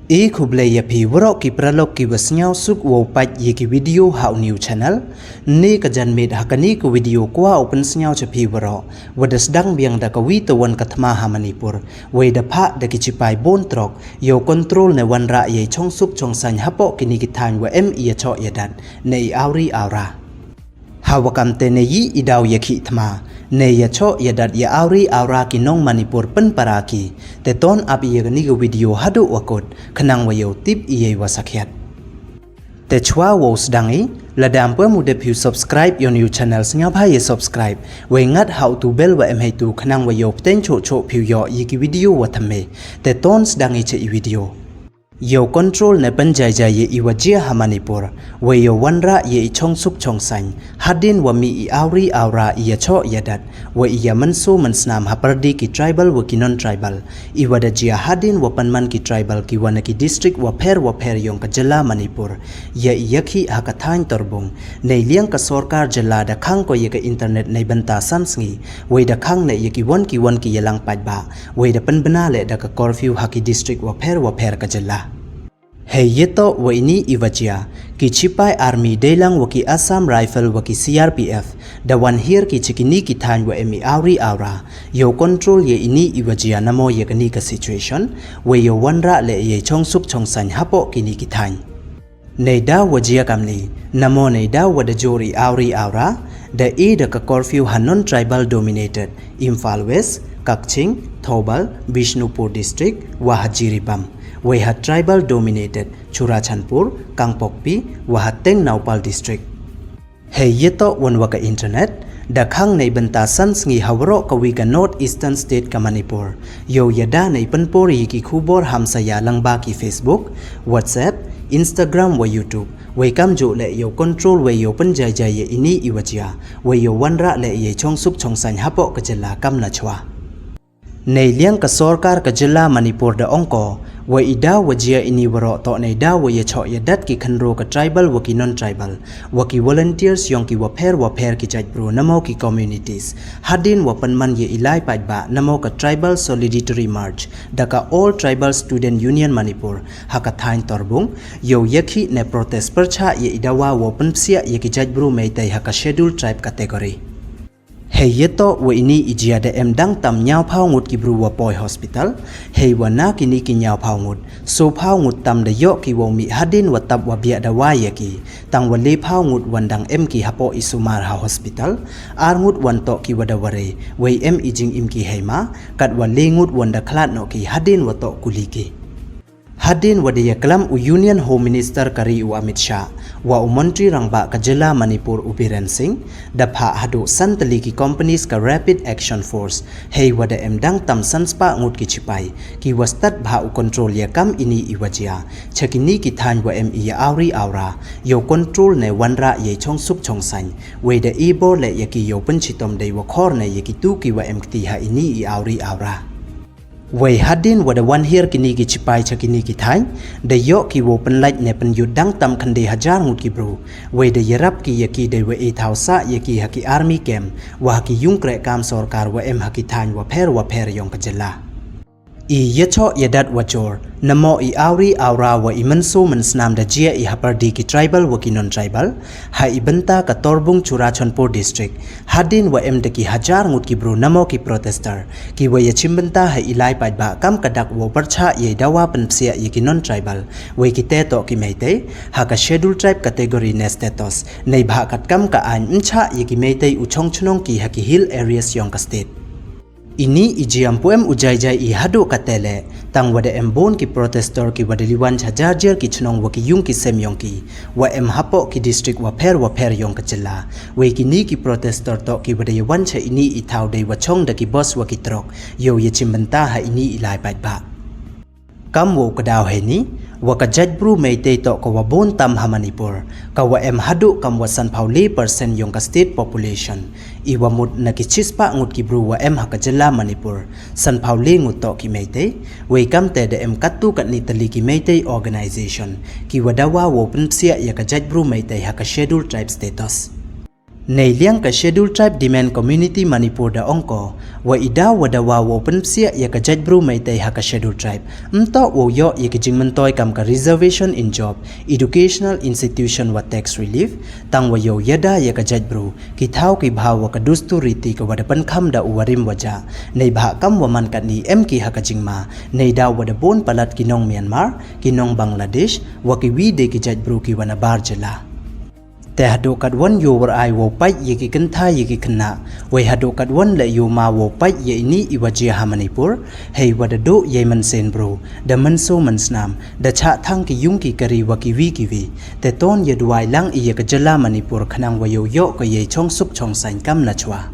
E kublai ya pi warok ki pralok ki wasnyau suk wo pat ye ki video hau new channel ne ka jan med hakani ku video kwa open snyau cha pi warok wadas dang biang da ka wi to wan kathma ha manipur we da pha da ki chipai bon trok yo control ne wan ra ye chong suk chong san hapo kini ki than wa em ye cho ye dat nei auri aura hawakam te ne yi idaw ye khi thma ne ya cho ya dat ya auri aura ki nong manipur pen paraki te ton ap ye ni go video hadu wakot khanang wayo tip ye wasakhyat te chwa wo sdangi ladam pa mu de phu subscribe your new channels nya bha ye subscribe we ngat how to bell wa em hai tu khanang wayo ten cho cho phu yo ye ki video wa thame te ton sdangi che video yo control ne panjai jai ye iwajia ha manipur we yo wanra ye chong suk chong san hadin wa mi I auri aura ye cho yadat we ya manso mansnam ha pardi ki tribal wa ki non tribal iwada jia hadin wa panman ki tribal ki wana ki district wa pher yong ka jala manipur ye yakhi ha ka thain torbung nei liang ka sarkar jala da khang ko ye ka internet nei banta sansngi we da khang ne ye ki wan ki yelang pajba we da pan bana le da ka curfew ha ki district wa pher ka jala Hey yeto wa ini iwajia ki Chipai army delang wa ki Assam rifle wa ki CRPF da wan hiar ki chikini ki than wa emi auri aura yo control ye ini iwajia namo ye kani ka situation we yo wanra le ye chong suk chong san hapo kini ki than nei da wajia kamni namo nei da wa da jori auri aura da e da ka curfew hanon tribal dominated Imphal West Kakching Thobal Bishnupur district wa Hajiribam Weha tribal dominated Churachandpur, Kangpokpi, Wahateng Naupal district. Hey yeto wanwaka internet, dakhang nei banta sans ngi hawro kawiga northeastern state ka Manipur. Yo yada nei panpori ki khubor hamsaya langba ki Facebook, WhatsApp, Instagram wa YouTube. We kam jo le yo control we yo panjai jai ye ini iwajia. We yo wanra le ye chong suk chong san hapo ka jala kam na chwa. Nei liang ka sarkar ka jala Manipur da ongko wa ida wajia ini waro to nei da wa ye cho ye dat ki khanro ka tribal wa ki non tribal wa ki volunteers yong ki wa pher ki chaj bro namo ki communities hadin wa panman ye ilai pajba namo ka tribal solidarity march da ka all tribal student union Manipur ha ka thain torbung yo yakhi ne protest percha ye idawa wa pansia ye ki chaj bro mei tai ha ka scheduled tribe category Hey yeto wa ini ijia da em dang tam nyao phao ngut ki bru wa poi hospital hey wa na kini ki nyao phao ngut so phao ngut tam da yo ki wo mi hadin wa tab wa bia da wa ye ki tang wa le phao ngut wan dang em ki hapo isumar ha hospital ar ngut wan to ki wa da ware we em ijing im ki heima kat wa le ngut wan da khlat no ki hadin wa to kuli ki Hadin wa de yaklam u Union Home Minister Kari u Amit Shah wa u Mantri Rangba ka jala Manipur u Biren Singh da pha hadu santali ki companies ka Rapid Action Force hey wa de emdang tam sanspa ngut ki Chipai ki wastat bha u control ya kam ini iwajia chakini ki than wa mi ya auri aura yo control ne wanra ye chong suk chong san we de ibor le ya ki yo panchitom de wa khor ne ye ki tu ki wa emkti ha ini I auri aura Wei hadin wada wan hiar kini ki Chipai chakini ki thai de yo ki wo pen lait ne pen yudang tam khande hajar ngut ki bro wei de yarap ki yaki de we 8000 yaki haki army camp wa ki yung kre kam sarkar wa em haki than wa pher yong ka jala I yecho yadat wachor namo I auri aura wa imanso mansnam da jia I hapardi ki tribal wa ki non tribal ha ibanta ka torbung Churachandpur district hadin wa em de ki hajar ngut ki bro namo ki protester ki wa yachimbanta ha ilai pajba kam kadak wo parcha ye dawa pansia ye ki non tribal we ki te to ki meite ha ka scheduled tribe category ne status nei bha kat kam ka an ncha ye ki meite u chong chunong ki ha ki hill areas yong ka state Ini ijiam poem ujai jai I hadu katele tang wada em bon ki protester ki wada liwan hajar ki chnong wa ki yung ki sem yong ki wa em hapo ki district wa pher yong ka jala we ki ni ki protester to ki wada yawan cha ini I thau dei wa chong da ki boss wa ki trok yo ye chimbanta ha ini ilai pat ba kam wo kadaw he ni wa ka jaj bru mei te to ko wa bon tam ha Manipur ka wa em hadu kam wa san phauli % yong ka state population I wa mut na ki chispa ngut ki bru wa em ha ka jala Manipur san phauli ngut to ki mei te we kam te de em katu kat ni tali ki mei te organization ki wa dawa wo pansia ya ka jaj bru mei te ha ka scheduled tribe status ในเลี้ยงกับ Schedule Tribe Demand Community Manipur ดาองก็ว่าอีดาวว่าดาวว่าเป็นเสียอยากจัดบรูไม่ได้หัก Schedule Tribe ต่อว่าย่ออยากจึงมันต่อยกับ Reservation in Job Educational Institution ว่า Tax Relief ตั้งว่าย่อยได้อยากจัดบรูกิเท้ากิบ่าวว่ากับดุสตุริตีกับว่าเป็นคำดาวริมว่าจะในบาคำว่ามันกันนี้กิหักจึงมาในดาวว่าดบนปลัดกินองเมียนมาร์กินองบังลาเทศว่ากิวีเดกิจัดบรูกิวันบาร์เจลาแต่หากกัดวันโยวรายวัวไปยิ่งกันท่ายิ่งขณะไว้หากกัดวันและโยมาวัวไปยิ่งนี้อีวาจีฮามันิปุรให้วัดดูยิ่งมันเซนบรูดมันโซมันสนามดชะทั้งกิยุงกิกรีวกิวีแต่ต้นยดวายลังยิ่งกจลามันิปุรขนังวายโยก็ยิ่งช่องสุกช่องสังกัมนัชวา